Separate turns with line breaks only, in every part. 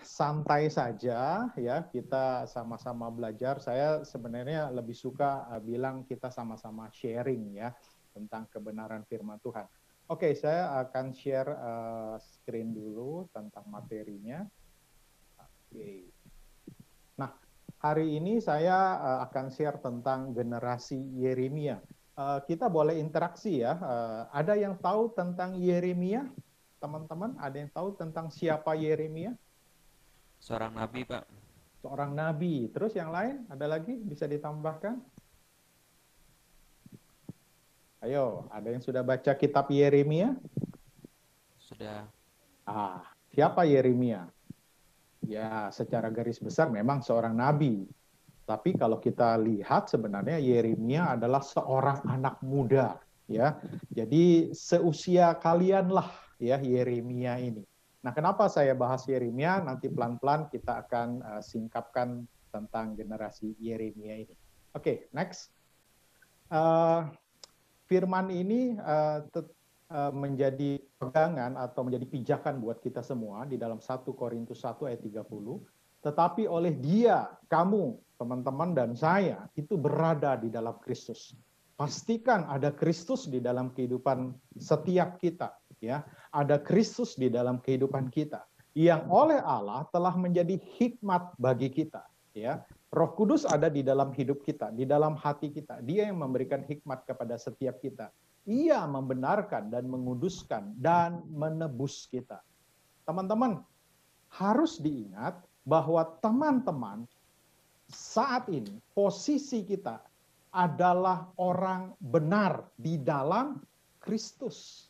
santai saja ya, kita sama-sama belajar. Saya sebenarnya lebih suka bilang kita sama-sama sharing ya tentang kebenaran firman Tuhan. Oke, saya akan share screen dulu tentang materinya. Oke. Nah, hari ini saya akan share tentang generasi Yeremia. Kita boleh interaksi ya. Ada yang tahu tentang Yeremia? Teman-teman, ada yang tahu tentang siapa Yeremia?
Seorang nabi, Pak.
Seorang nabi. Terus yang lain, ada lagi bisa ditambahkan? Ayo, ada yang sudah baca kitab Yeremia?
Sudah.
Siapa Yeremia? Ya, secara garis besar memang seorang nabi. Tapi kalau kita lihat sebenarnya Yeremia adalah seorang anak muda, ya. Jadi seusia kalianlah ya Yeremia ini. Nah, kenapa saya bahas Yeremia? Nanti pelan-pelan kita akan singkapkan tentang generasi Yeremia ini. Oke, next. Firman ini menjadi pegangan atau menjadi pijakan buat kita semua di dalam 1 Korintus 1 ayat 30. Tetapi oleh Dia, kamu, teman-teman dan saya, itu berada di dalam Kristus. Pastikan ada Kristus di dalam kehidupan setiap kita, ya. Ada Kristus di dalam kehidupan kita yang oleh Allah telah menjadi hikmat bagi kita, ya. Roh Kudus ada di dalam hidup kita, di dalam hati kita. Dia yang memberikan hikmat kepada setiap kita. Ia membenarkan dan menguduskan dan menebus kita. Teman-teman, harus diingat bahwa teman-teman saat ini posisi kita adalah orang benar di dalam Kristus.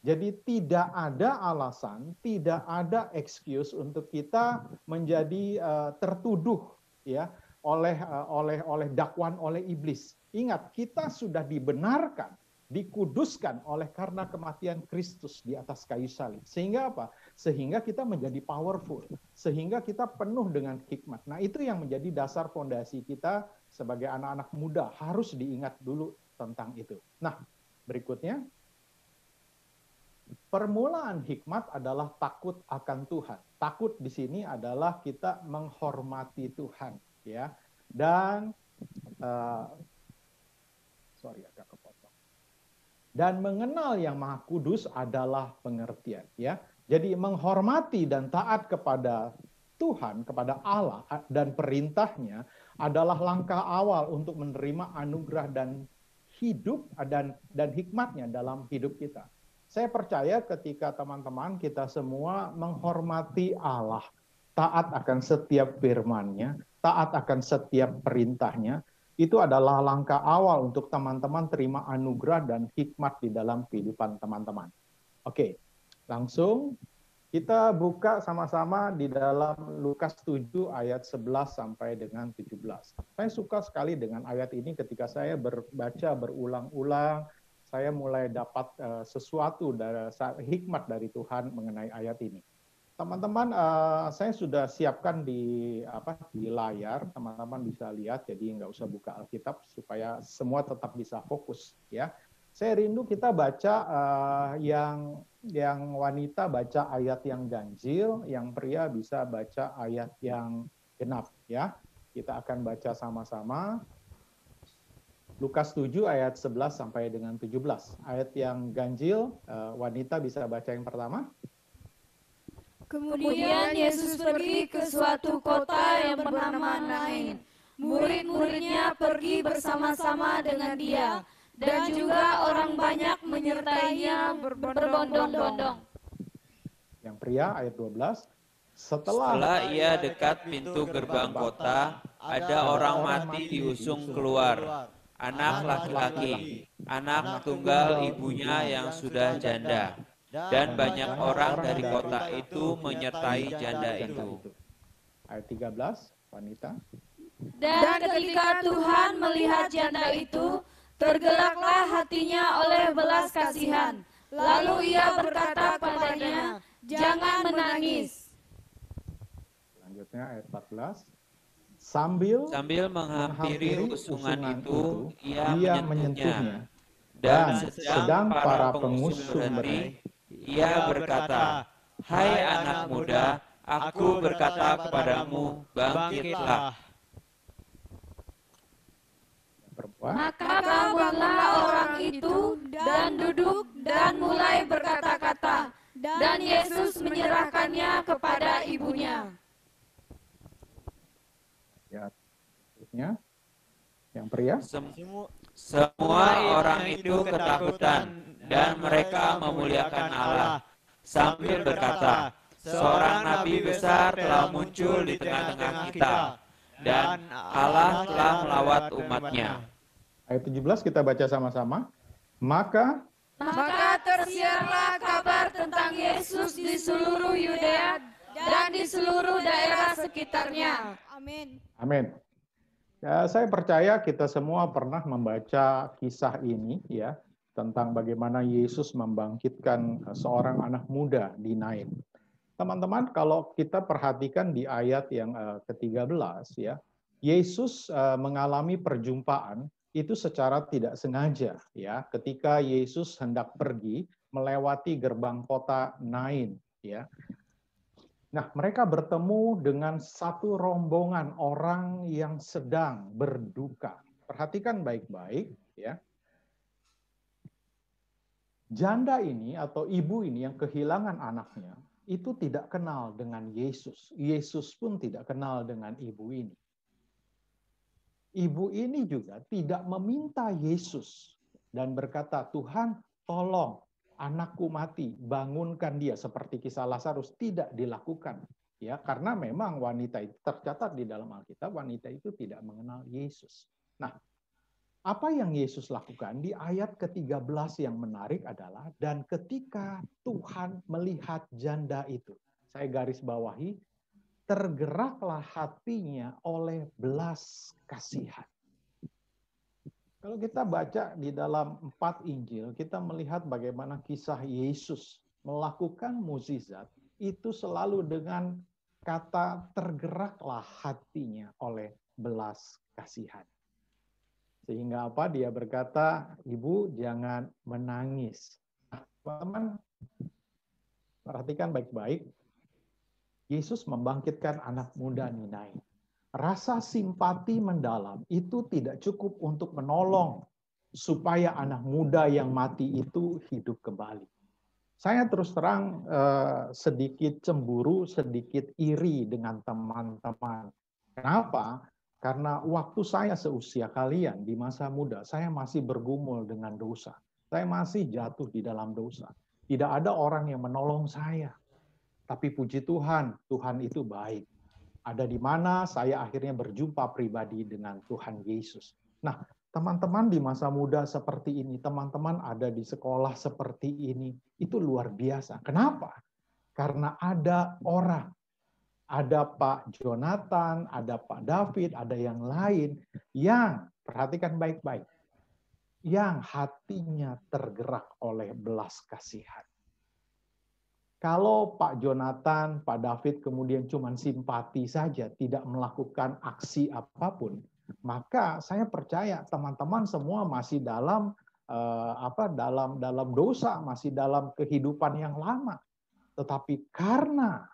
Jadi tidak ada alasan, tidak ada excuse untuk kita menjadi tertuduh ya oleh dakwaan oleh iblis. Ingat, kita sudah dibenarkan, dikuduskan oleh karena kematian Kristus di atas kayu salib. Sehingga apa? Sehingga kita menjadi powerful, sehingga kita penuh dengan hikmat. Nah, itu yang menjadi dasar fondasi kita sebagai anak-anak muda, harus diingat dulu tentang itu. Nah, berikutnya, permulaan hikmat adalah takut akan Tuhan. Takut di sini adalah kita menghormati Tuhan, ya. Dan agak kepotong. Dan mengenal yang Maha Kudus adalah pengertian, ya. Jadi menghormati dan taat kepada Tuhan, kepada Allah dan perintahnya adalah langkah awal untuk menerima anugerah dan hidup dan hikmatnya dalam hidup kita. Saya percaya ketika teman-teman kita semua menghormati Allah, taat akan setiap firman-Nya, taat akan setiap perintahnya, itu adalah langkah awal untuk teman-teman terima anugerah dan hikmat di dalam kehidupan teman-teman. Oke, langsung kita buka sama-sama di dalam Lukas 7 ayat 11 sampai dengan 17. Saya suka sekali dengan ayat ini ketika saya baca berulang-ulang, saya mulai dapat sesuatu dari hikmat dari Tuhan mengenai ayat ini. Teman-teman, saya sudah siapkan di layar, teman-teman bisa lihat, jadi nggak usah buka Alkitab supaya semua tetap bisa fokus, ya. Saya rindu kita baca yang wanita baca ayat yang ganjil, yang pria bisa baca ayat yang genap, ya. Kita akan baca sama-sama. Lukas 7 ayat 11 sampai dengan 17. Ayat yang ganjil, wanita bisa baca yang pertama.
Kemudian Yesus pergi ke suatu kota yang bernama Nain. Murid-muridnya pergi bersama-sama dengan dia, dan juga orang banyak menyertainya berbondong-bondong.
Yang pria ayat 12.
Setelah ia dekat pintu gerbang kota, ada orang mati diusung keluar, anak laki-laki, anak tunggal ibunya yang sudah janda. Dan banyak orang dari kota itu menyertai janda itu.
Ayat 13, wanita.
Dan ketika Tuhan melihat janda itu, tergeraklah hatinya oleh belas kasihan. Lalu ia berkata padanya, "Jangan menangis."
Selanjutnya ayat 14. Sambil
menghampiri usungan itu, ia menyentuhnya.
Dan sedang para pengusung berhenti,
ia berkata, "Hai anak muda, Aku berkata kepadamu, bangkitlah.
Perempuan.
Maka bangunlah orang itu dan duduk dan mulai berkata-kata. Dan Yesus menyerahkannya kepada ibunya.
Ya, terusnya. Yang pria.
Semua orang itu ketakutan dan mereka memuliakan Allah sambil berkata, seorang nabi besar telah muncul di tengah-tengah kita dan Allah telah melawat umatnya.
Ayat 17 kita baca sama-sama. Maka
Tersiarlah kabar tentang Yesus di seluruh Yudea dan di seluruh daerah sekitarnya. Amin.
amin. Ya, saya percaya kita semua pernah membaca kisah ini ya tentang bagaimana Yesus membangkitkan seorang anak muda di Nain. Teman-teman, kalau kita perhatikan di ayat yang ke-13 ya, Yesus mengalami perjumpaan itu secara tidak sengaja ya, ketika Yesus hendak pergi melewati gerbang kota Nain ya. Nah, mereka bertemu dengan satu rombongan orang yang sedang berduka. Perhatikan baik-baik ya. Janda ini atau ibu ini yang kehilangan anaknya itu tidak kenal dengan Yesus. Yesus pun tidak kenal dengan ibu ini. Ibu ini juga tidak meminta Yesus dan berkata, "Tuhan, tolong anakku mati, bangunkan dia," seperti kisah Lazarus. Tidak dilakukan. Ya, karena memang wanita itu tercatat di dalam Alkitab, wanita itu tidak mengenal Yesus. Nah, apa yang Yesus lakukan di ayat ke-13 yang menarik adalah, dan ketika Tuhan melihat janda itu, saya garis bawahi, tergeraklah hatinya oleh belas kasihan. Kalau kita baca di dalam 4 Injil, kita melihat bagaimana kisah Yesus melakukan mukjizat itu selalu dengan kata tergeraklah hatinya oleh belas kasihan. Sehingga apa? Dia berkata, "Ibu, jangan menangis." Nah, teman-teman, perhatikan baik-baik. Yesus membangkitkan anak muda Nain. Rasa simpati mendalam itu tidak cukup untuk menolong supaya anak muda yang mati itu hidup kembali. Saya terus terang sedikit cemburu, sedikit iri dengan teman-teman. Kenapa? Karena waktu saya seusia kalian di masa muda, saya masih bergumul dengan dosa. Saya masih jatuh di dalam dosa. Tidak ada orang yang menolong saya. Tapi puji Tuhan, Tuhan itu baik. Ada di mana saya akhirnya berjumpa pribadi dengan Tuhan Yesus. Nah, teman-teman di masa muda seperti ini, teman-teman ada di sekolah seperti ini, itu luar biasa. Kenapa? Karena ada orang, ada Pak Jonathan, ada Pak David, ada yang lain yang, perhatikan baik-baik, yang hatinya tergerak oleh belas kasihan. Kalau Pak Jonathan, Pak David kemudian cuma simpati saja, tidak melakukan aksi apapun, maka saya percaya teman-teman semua masih dalam dalam dosa, masih dalam kehidupan yang lama. Tetapi karena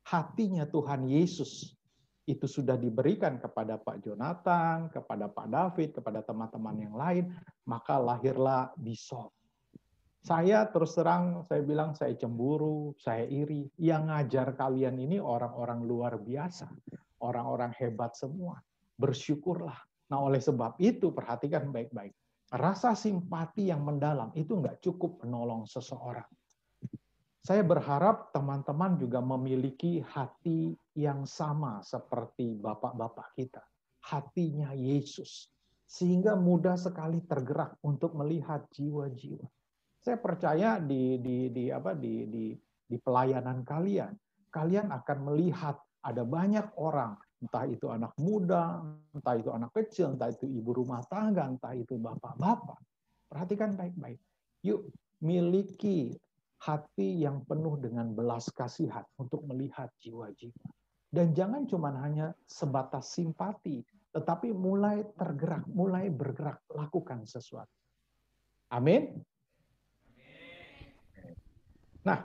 hatinya Tuhan Yesus itu sudah diberikan kepada Pak Jonathan, kepada Pak David, kepada teman-teman yang lain, maka lahirlah Bishop. Saya terus terang, saya bilang saya cemburu, saya iri. Yang ngajar kalian ini orang-orang luar biasa. Orang-orang hebat semua. Bersyukurlah. Nah, oleh sebab itu, perhatikan baik-baik. Rasa simpati yang mendalam itu nggak cukup menolong seseorang. Saya berharap teman-teman juga memiliki hati yang sama seperti bapak-bapak kita. Hatinya Yesus. Sehingga mudah sekali tergerak untuk melihat jiwa-jiwa. Saya percaya di pelayanan kalian akan melihat ada banyak orang, entah itu anak muda, entah itu anak kecil, entah itu ibu rumah tangga, entah itu bapak-bapak. Perhatikan baik-baik. Yuk, miliki hati yang penuh dengan belas kasihan untuk melihat jiwa-jiwa. Dan jangan cuma hanya sebatas simpati, tetapi mulai tergerak, mulai bergerak, lakukan sesuatu. Amin. Nah,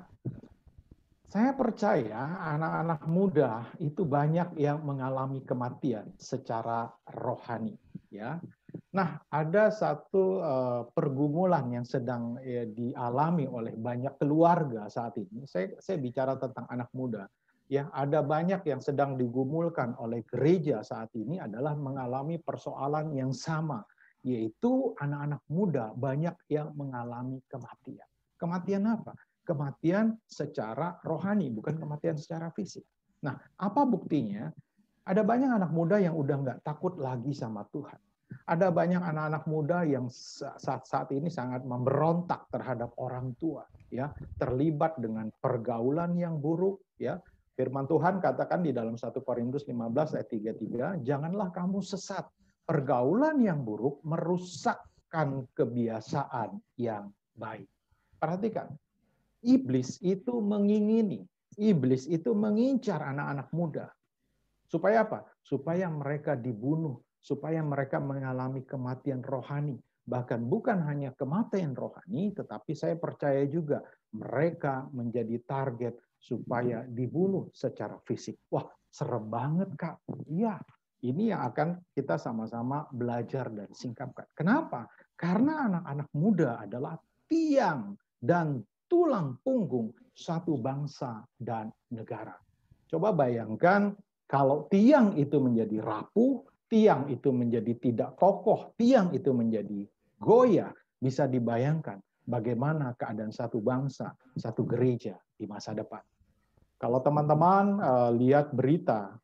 Saya percaya anak-anak muda itu banyak yang mengalami kematian secara rohani, ya. Nah, ada satu pergumulan yang sedang dialami oleh banyak keluarga saat ini. Saya bicara tentang anak muda. Ya, ada banyak yang sedang digumulkan oleh gereja saat ini adalah mengalami persoalan yang sama, yaitu anak-anak muda banyak yang mengalami kematian. Kematian apa? Kematian secara rohani, bukan kematian secara fisik. Nah, apa buktinya? Ada banyak anak muda yang udah nggak takut lagi sama Tuhan. Ada banyak anak-anak muda yang saat ini sangat memberontak terhadap orang tua, ya, terlibat dengan pergaulan yang buruk, ya. Firman Tuhan katakan di dalam 1 Korintus 15 ayat 33, janganlah kamu sesat. Pergaulan yang buruk merusakkan kebiasaan yang baik. Perhatikan, iblis itu mengingini, iblis itu mengincar anak-anak muda. Supaya apa? Supaya mereka dibunuh, supaya mereka mengalami kematian rohani. Bahkan bukan hanya kematian rohani, tetapi saya percaya juga mereka menjadi target supaya dibunuh secara fisik. Wah, serem banget, Kak. Iya, ini yang akan kita sama-sama belajar dan singkapkan. Kenapa? Karena anak-anak muda adalah tiang dan tulang punggung satu bangsa dan negara. Coba bayangkan kalau tiang itu menjadi rapuh, tiang itu menjadi tidak kokoh, tiang itu menjadi goyah, bisa dibayangkan bagaimana keadaan satu bangsa, satu gereja di masa depan. Kalau teman-teman lihat berita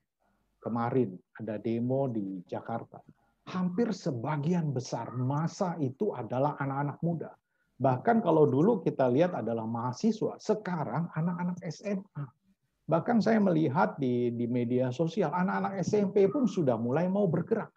kemarin ada demo di Jakarta, hampir sebagian besar massa itu adalah anak-anak muda. Bahkan kalau dulu kita lihat adalah mahasiswa, sekarang anak-anak SMA. Bahkan saya melihat di media sosial, anak-anak SMP pun sudah mulai mau bergerak.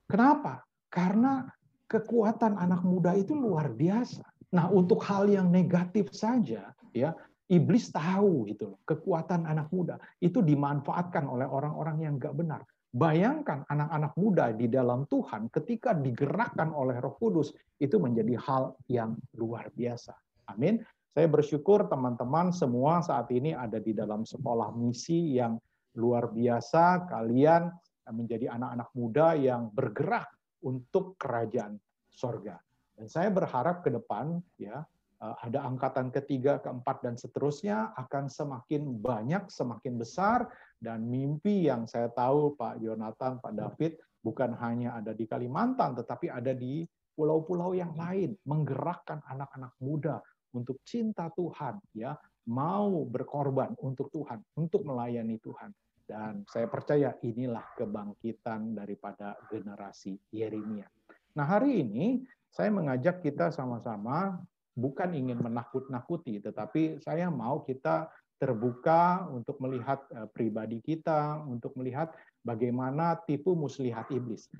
Kenapa? Karena kekuatan anak muda itu luar biasa. Nah, untuk hal yang negatif saja, ya, iblis tahu gitu loh, kekuatan anak muda itu dimanfaatkan oleh orang-orang yang nggak benar. Bayangkan anak-anak muda di dalam Tuhan ketika digerakkan oleh Roh Kudus, itu menjadi hal yang luar biasa. Amin. Saya bersyukur teman-teman semua saat ini ada di dalam sekolah misi yang luar biasa. Kalian menjadi anak-anak muda yang bergerak untuk kerajaan sorga. Dan saya berharap ke depan, ya, ada angkatan ketiga, keempat, dan seterusnya akan semakin banyak, semakin besar, dan mimpi yang saya tahu Pak Jonathan, Pak David, bukan hanya ada di Kalimantan, tetapi ada di pulau-pulau yang lain, menggerakkan anak-anak muda untuk cinta Tuhan, ya, mau berkorban untuk Tuhan, untuk melayani Tuhan. Dan saya percaya inilah kebangkitan daripada generasi Yeremia. Nah, hari ini saya mengajak kita sama-sama bukan ingin menakut-nakuti, tetapi saya mau kita terbuka untuk melihat pribadi kita, untuk melihat bagaimana tipu muslihat iblis.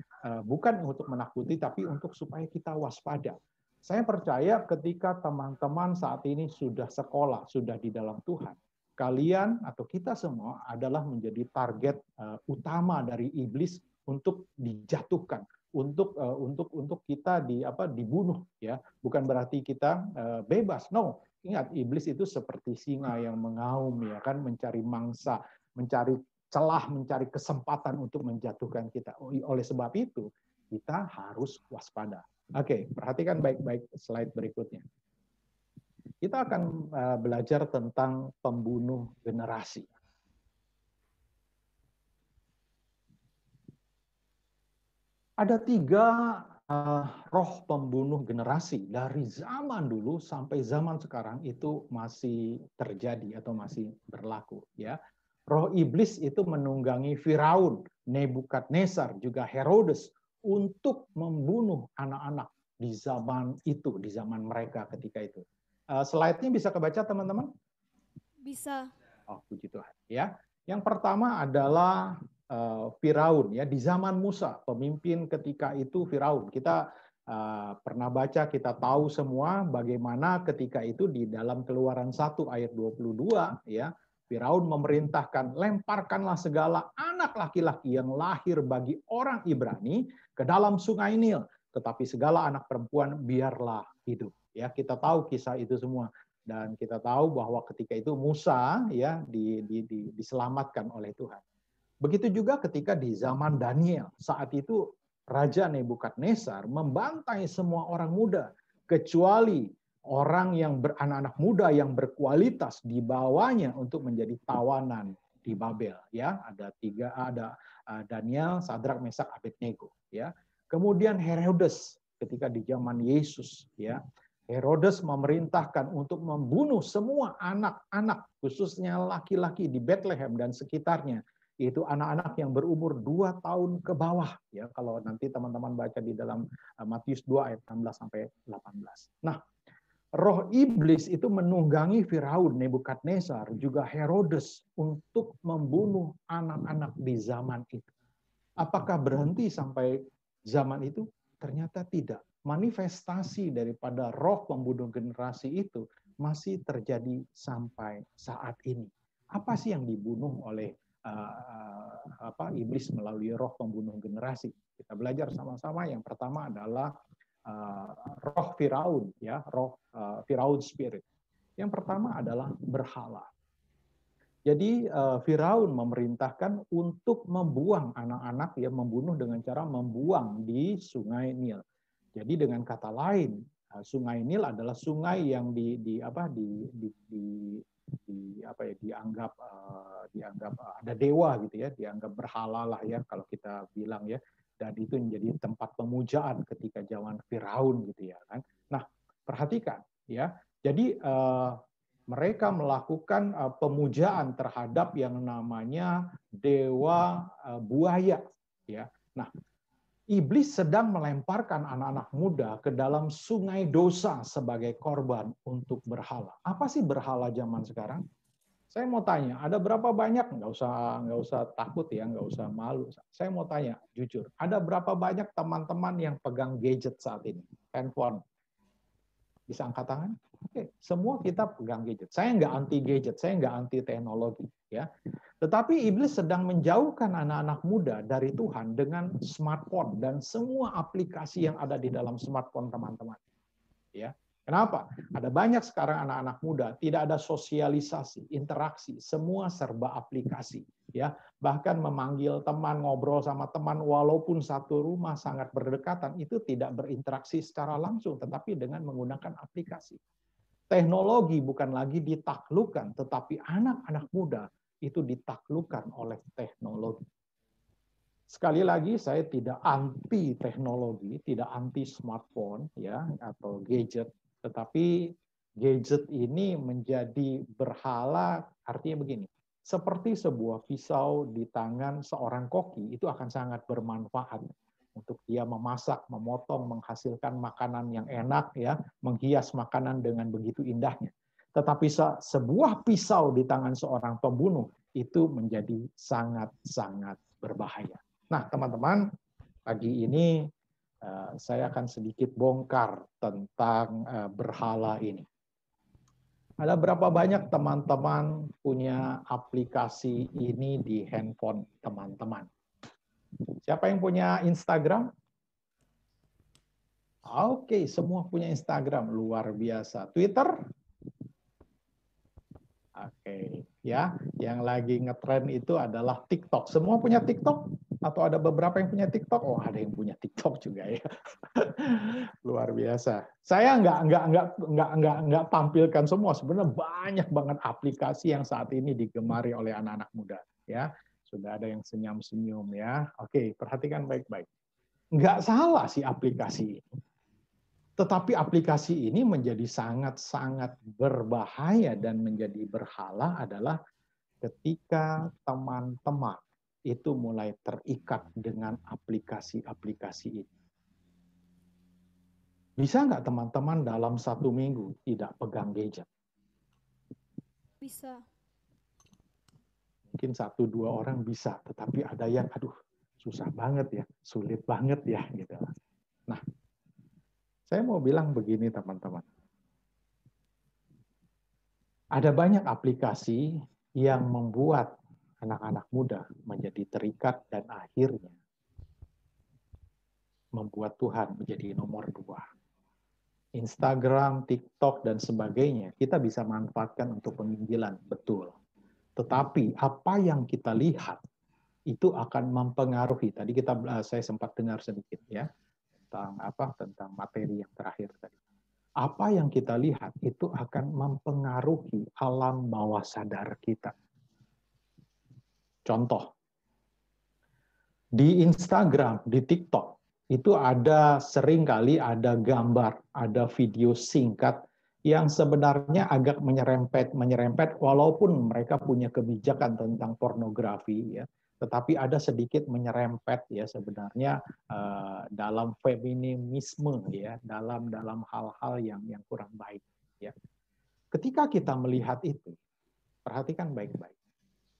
Bukan untuk menakuti, tapi untuk supaya kita waspada. Saya percaya ketika teman-teman saat ini sudah sekolah, sudah di dalam Tuhan, kalian atau kita semua adalah menjadi target utama dari iblis untuk dijatuhkan, untuk kita dibunuh, ya. Bukan berarti kita bebas. No, ingat iblis itu seperti singa yang mengaum, ya kan, mencari mangsa, mencari celah, mencari kesempatan untuk menjatuhkan kita. Oleh sebab itu, kita harus waspada. Oke, perhatikan baik-baik slide berikutnya. Kita akan belajar tentang pembunuh generasi. Ada 3 roh pembunuh generasi dari zaman dulu sampai zaman sekarang itu masih terjadi atau masih berlaku, ya. Roh iblis itu menunggangi Firaun, Nebukadnezar, juga Herodes untuk membunuh anak-anak di zaman itu, di zaman mereka ketika itu. Slide-nya bisa kebaca teman-teman?
Bisa.
Oh, puji Tuhan, ya. Yang pertama adalah Firaun, ya, di zaman Musa, pemimpin ketika itu Firaun. Kita pernah baca, kita tahu semua bagaimana ketika itu di dalam Keluaran 1 ayat 22, ya, Firaun memerintahkan, lemparkanlah segala anak laki-laki yang lahir bagi orang Ibrani ke dalam sungai Nil, tetapi segala anak perempuan biarlah hidup. Ya, kita tahu kisah itu semua. Dan kita tahu bahwa ketika itu Musa ya diselamatkan oleh Tuhan. Begitu juga ketika di zaman Daniel, saat itu Raja Nebukadnezar membantai semua orang muda, kecuali orang yang beranak-anak muda yang berkualitas dibawanya untuk menjadi tawanan di Babel. Ya, ada Daniel, Sadrak, Mesak, Abednego. Ya, kemudian Herodes ketika di zaman Yesus. Ya, Herodes memerintahkan untuk membunuh semua anak-anak, khususnya laki-laki di Bethlehem dan sekitarnya. Itu anak-anak yang berumur 2 tahun ke bawah. Ya, kalau nanti teman-teman baca di dalam Matius 2 ayat 16 sampai 18. Nah, roh iblis itu menunggangi Firaun, Nebukadnezar, juga Herodes untuk membunuh anak-anak di zaman itu. Apakah berhenti sampai zaman itu? Ternyata tidak. Manifestasi daripada roh pembunuh generasi itu masih terjadi sampai saat ini. Apa sih yang dibunuh oleh iblis melalui roh pembunuh generasi? Kita belajar sama-sama. Yang pertama adalah roh Firaun, ya, roh Firaun spirit. Yang pertama adalah berhala. Jadi Firaun memerintahkan untuk membuang anak-anak, ya, membunuh dengan cara membuang di Sungai Nil. Jadi dengan kata lain, Sungai Nil adalah sungai yang dianggap ada dewa gitu ya, dianggap berhala lah ya kalau kita bilang ya. Dan itu menjadi tempat pemujaan ketika zaman Firaun gitu ya kan. Nah, perhatikan ya. Jadi mereka melakukan pemujaan terhadap yang namanya dewa buaya ya. Nah, iblis sedang melemparkan anak-anak muda ke dalam sungai dosa sebagai korban untuk berhala. Apa sih berhala zaman sekarang? Saya mau tanya, ada berapa banyak? Nggak usah takut ya, nggak usah malu. Saya mau tanya, jujur, ada berapa banyak teman-teman yang pegang gadget saat ini? Handphone. Bisa angkat tangan? Oke, semua kita pegang gadget. Saya nggak anti gadget, saya nggak anti teknologi, ya. Tetapi iblis sedang menjauhkan anak-anak muda dari Tuhan dengan smartphone dan semua aplikasi yang ada di dalam smartphone teman-teman. Ya, kenapa? Ada banyak sekarang anak-anak muda tidak ada sosialisasi, interaksi, semua serba aplikasi. Ya, bahkan memanggil teman, ngobrol sama teman, walaupun satu rumah sangat berdekatan, itu tidak berinteraksi secara langsung, tetapi dengan menggunakan aplikasi. Teknologi bukan lagi ditaklukkan, tetapi anak-anak muda itu ditaklukkan oleh teknologi. Sekali lagi, saya tidak anti teknologi, tidak anti smartphone ya atau gadget, tetapi gadget ini menjadi berhala. Artinya begini, seperti sebuah pisau di tangan seorang koki, itu akan sangat bermanfaat untuk dia memasak, memotong, menghasilkan makanan yang enak, ya, menghias makanan dengan begitu indahnya. Tetapi sebuah pisau di tangan seorang pembunuh itu menjadi sangat-sangat berbahaya. Nah, teman-teman, pagi ini saya akan sedikit bongkar tentang berhala ini. Ada berapa banyak teman-teman punya aplikasi ini di handphone teman-teman? Siapa yang punya Instagram? Oke, semua punya Instagram, luar biasa. Twitter? Oke, ya. Yang lagi ngetren itu adalah TikTok. Semua punya TikTok? Atau ada beberapa yang punya TikTok? Oh, ada yang punya TikTok juga ya. Luar biasa. Saya nggak tampilkan semua. Sebenarnya banyak banget aplikasi yang saat ini digemari oleh anak-anak muda. Ya, sudah ada yang senyum-senyum ya. Oke, perhatikan baik-baik. Nggak salah sih aplikasi ini. Tetapi aplikasi ini menjadi sangat-sangat berbahaya dan menjadi berhala adalah ketika teman-teman itu mulai terikat dengan aplikasi-aplikasi ini. Bisa nggak teman-teman dalam 1 minggu tidak pegang gadget?
Bisa.
Mungkin 1-2 orang bisa, tetapi ada yang aduh susah banget ya, sulit banget ya gitu. Nah, saya mau bilang begini teman-teman. Ada banyak aplikasi yang membuat anak-anak muda menjadi terikat dan akhirnya membuat Tuhan menjadi nomor 2. Instagram, TikTok, dan sebagainya, kita bisa manfaatkan untuk penginjilan, betul. Tetapi apa yang kita lihat itu akan mempengaruhi. Tadi saya sempat dengar sedikit ya tentang materi yang terakhir tadi. Apa yang kita lihat itu akan mempengaruhi alam bawah sadar kita. Contoh, di Instagram, di TikTok, itu seringkali ada gambar, ada video singkat yang sebenarnya agak menyerempet walaupun mereka punya kebijakan tentang pornografi ya, tetapi ada sedikit menyerempet ya sebenarnya dalam feminisme ya, dalam hal-hal yang kurang baik ya. Ketika kita melihat itu, perhatikan baik-baik.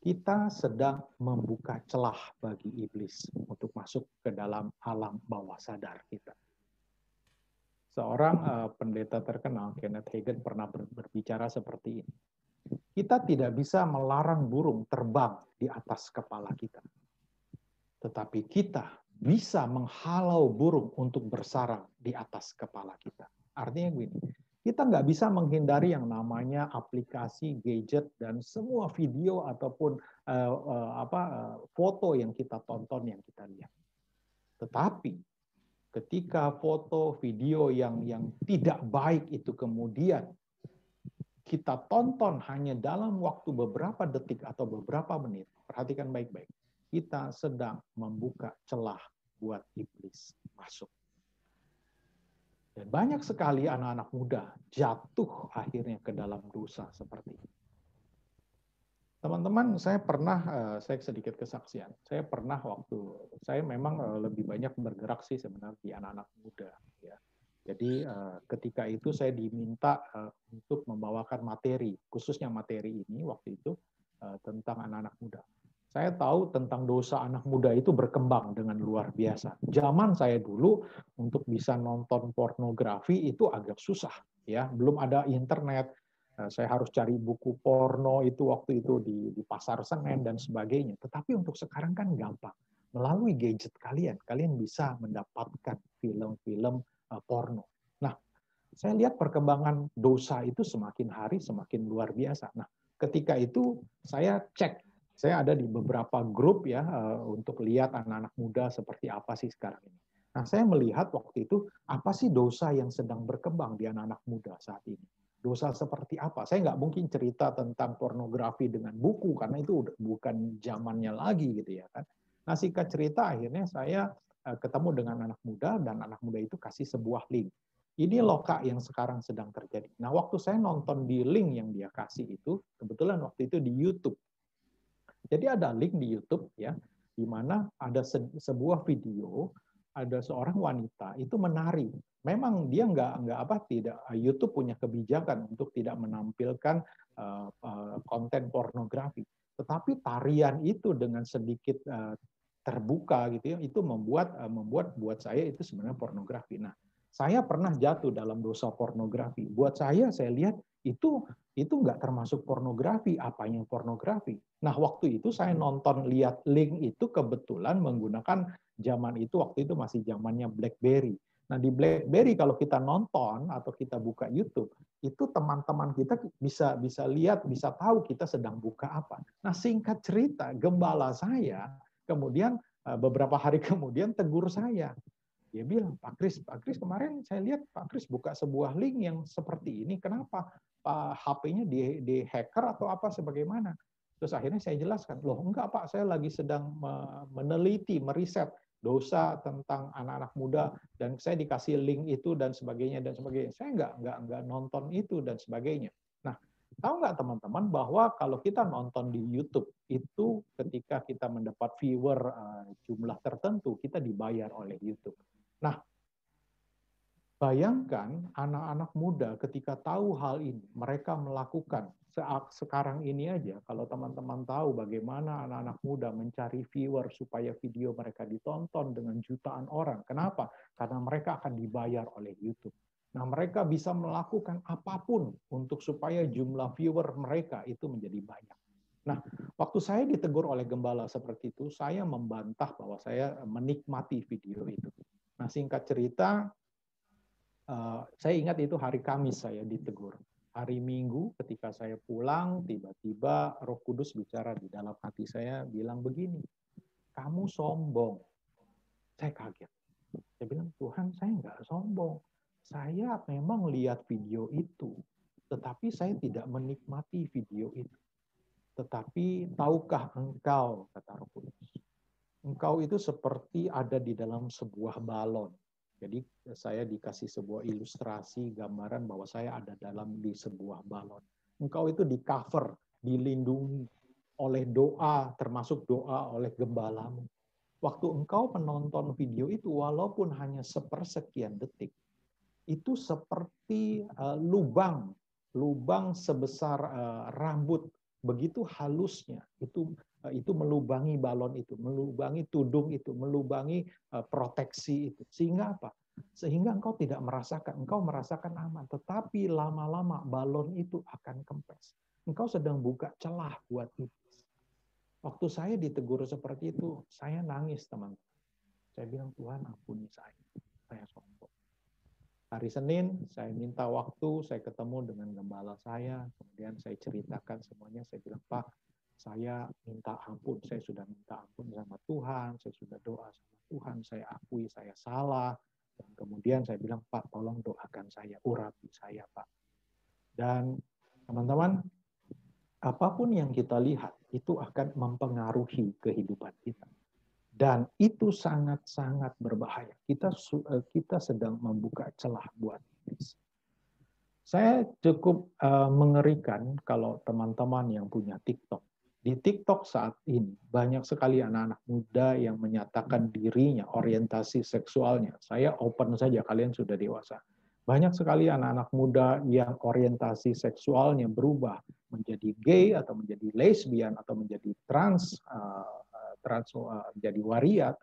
Kita sedang membuka celah bagi iblis untuk masuk ke dalam alam bawah sadar kita. Seorang pendeta terkenal, Kenneth Hagin, pernah berbicara seperti ini. Kita tidak bisa melarang burung terbang di atas kepala kita. Tetapi kita bisa menghalau burung untuk bersarang di atas kepala kita. Artinya begini, kita nggak bisa menghindari yang namanya aplikasi, gadget, dan semua video ataupun foto yang kita tonton, yang kita lihat. Tetapi ketika foto, video yang tidak baik itu kemudian kita tonton hanya dalam waktu beberapa detik atau beberapa menit, perhatikan baik-baik, kita sedang membuka celah buat iblis masuk. Dan banyak sekali anak-anak muda jatuh akhirnya ke dalam dosa seperti ini. Teman-teman, saya sedikit kesaksian. Saya memang lebih banyak bergerak sih sebenarnya di anak-anak muda. Ya. Jadi ketika itu saya diminta untuk membawakan materi, khususnya materi ini waktu itu tentang anak-anak muda. Saya tahu tentang dosa anak muda itu berkembang dengan luar biasa. Zaman saya dulu untuk bisa nonton pornografi itu agak susah, ya. Belum ada internet. Saya harus cari buku porno itu waktu itu di Pasar Senen dan sebagainya. Tetapi untuk sekarang kan gampang. Melalui gadget kalian bisa mendapatkan film-film porno. Nah, saya lihat perkembangan dosa itu semakin hari semakin luar biasa. Nah, ketika itu saya cek. Saya ada di beberapa grup ya untuk lihat anak-anak muda seperti apa sih sekarang ini. Nah, saya melihat waktu itu apa sih dosa yang sedang berkembang di anak-anak muda saat ini. Dosa seperti apa? Saya nggak mungkin cerita tentang pornografi dengan buku karena itu bukan zamannya lagi gitu ya kan. Nah, singkat cerita akhirnya saya ketemu dengan anak muda dan anak muda itu kasih sebuah link. Ini loh Kak yang sekarang sedang terjadi. Nah, waktu saya nonton di link yang dia kasih itu, kebetulan waktu itu di YouTube. Jadi ada link di YouTube ya, di mana ada sebuah video, ada seorang wanita itu menari. Memang dia YouTube punya kebijakan untuk tidak menampilkan konten pornografi. Tetapi tarian itu dengan sedikit terbuka gitu ya, itu membuat buat saya itu sebenarnya pornografi. Nah, saya pernah jatuh dalam dosa pornografi. Buat saya lihat itu nggak termasuk pornografi, apanya pornografi. Nah, waktu itu saya lihat link itu kebetulan menggunakan waktu itu masih zamannya BlackBerry. Nah, di BlackBerry kalau kita nonton atau kita buka YouTube, itu teman-teman kita bisa lihat, bisa tahu kita sedang buka apa. Nah, singkat cerita, gembala saya kemudian beberapa hari kemudian tegur saya. Dia bilang, Pak Kris kemarin saya lihat Pak Kris buka sebuah link yang seperti ini, kenapa? HP-nya di hacker atau apa sebagaimana? Terus akhirnya saya jelaskan, loh enggak Pak, saya lagi sedang meneliti, meriset dosa tentang anak-anak muda dan saya dikasih link itu dan sebagainya. Saya enggak nonton itu dan sebagainya. Nah, tahu nggak teman-teman bahwa kalau kita nonton di YouTube itu ketika kita mendapat viewer jumlah tertentu kita dibayar oleh YouTube. Nah, bayangkan anak-anak muda ketika tahu hal ini, mereka melakukan sekarang ini aja, kalau teman-teman tahu bagaimana anak-anak muda mencari viewer supaya video mereka ditonton dengan jutaan orang. Kenapa? Karena mereka akan dibayar oleh YouTube. Nah, mereka bisa melakukan apapun untuk supaya jumlah viewer mereka itu menjadi banyak. Nah, waktu saya ditegur oleh gembala seperti itu, saya membantah bahwa saya menikmati video itu. Nah, singkat cerita, Saya ingat itu hari Kamis saya ditegur. Hari Minggu ketika saya pulang, tiba-tiba Roh Kudus bicara di dalam hati saya, bilang begini, kamu sombong. Saya kaget. Saya bilang, Tuhan, saya nggak sombong. Saya memang lihat video itu, tetapi saya tidak menikmati video itu. Tetapi tahukah engkau, kata Roh Kudus, engkau itu seperti ada di dalam sebuah balon. Jadi saya dikasih sebuah ilustrasi gambaran bahwa saya ada di sebuah balon. Engkau itu di cover, dilindungi oleh doa, termasuk doa oleh gembalamu. Waktu engkau menonton video itu, walaupun hanya sepersekian detik, itu seperti lubang sebesar rambut, begitu halusnya. Itu melubangi balon itu, melubangi tudung itu, melubangi proteksi itu. Sehingga apa? Sehingga engkau tidak merasakan, engkau merasakan aman. Tetapi lama-lama balon itu akan kempes. Engkau sedang buka celah buat iblis. Waktu saya ditegur seperti itu, saya nangis, teman-teman. Saya bilang, Tuhan ampuni saya sombong. Hari Senin, saya minta waktu, saya ketemu dengan gembala saya, kemudian saya ceritakan semuanya, saya bilang, Pak, saya minta ampun, saya sudah minta ampun sama Tuhan, saya sudah doa sama Tuhan, saya akui saya salah, dan kemudian saya bilang, Pak, tolong doakan saya, urapi saya, Pak. Dan teman-teman, apapun yang kita lihat, itu akan mempengaruhi kehidupan kita. Dan itu sangat-sangat berbahaya. Kita sedang membuka celah buat iblis. Saya cukup mengerikan kalau teman-teman yang punya TikTok. Di TikTok saat ini banyak sekali anak-anak muda yang menyatakan dirinya, orientasi seksualnya. Saya open saja, kalian sudah dewasa. Banyak sekali anak-anak muda yang orientasi seksualnya berubah menjadi gay atau menjadi lesbian atau menjadi jadi waria,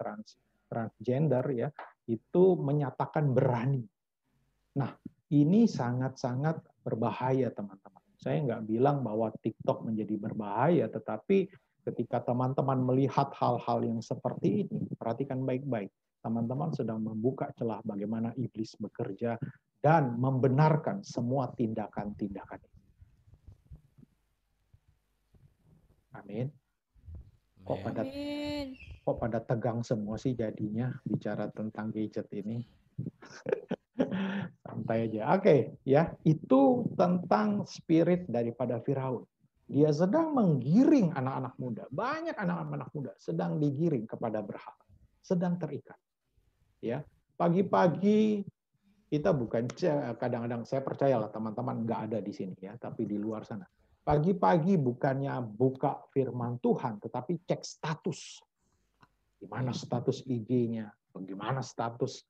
transgender ya, itu menyatakan berani. Nah, ini sangat-sangat berbahaya, teman-teman. Saya nggak bilang bahwa TikTok menjadi berbahaya, tetapi ketika teman-teman melihat hal-hal yang seperti ini, perhatikan baik-baik. Teman-teman sedang membuka celah bagaimana iblis bekerja dan membenarkan semua tindakan-tindakan ini. Amin. Kok pada tegang semua sih jadinya bicara tentang gadget ini? Santai aja. Oke, ya. Itu tentang spirit daripada Firaun. Dia sedang menggiring anak-anak muda. Banyak anak-anak muda sedang digiring kepada berhala. Sedang terikat. Ya. Pagi-pagi kita bukan, kadang-kadang saya percayalah teman-teman nggak ada di sini ya, tapi di luar sana. Pagi-pagi bukannya buka firman Tuhan, tetapi cek status. Gimana status IG-nya, bagaimana status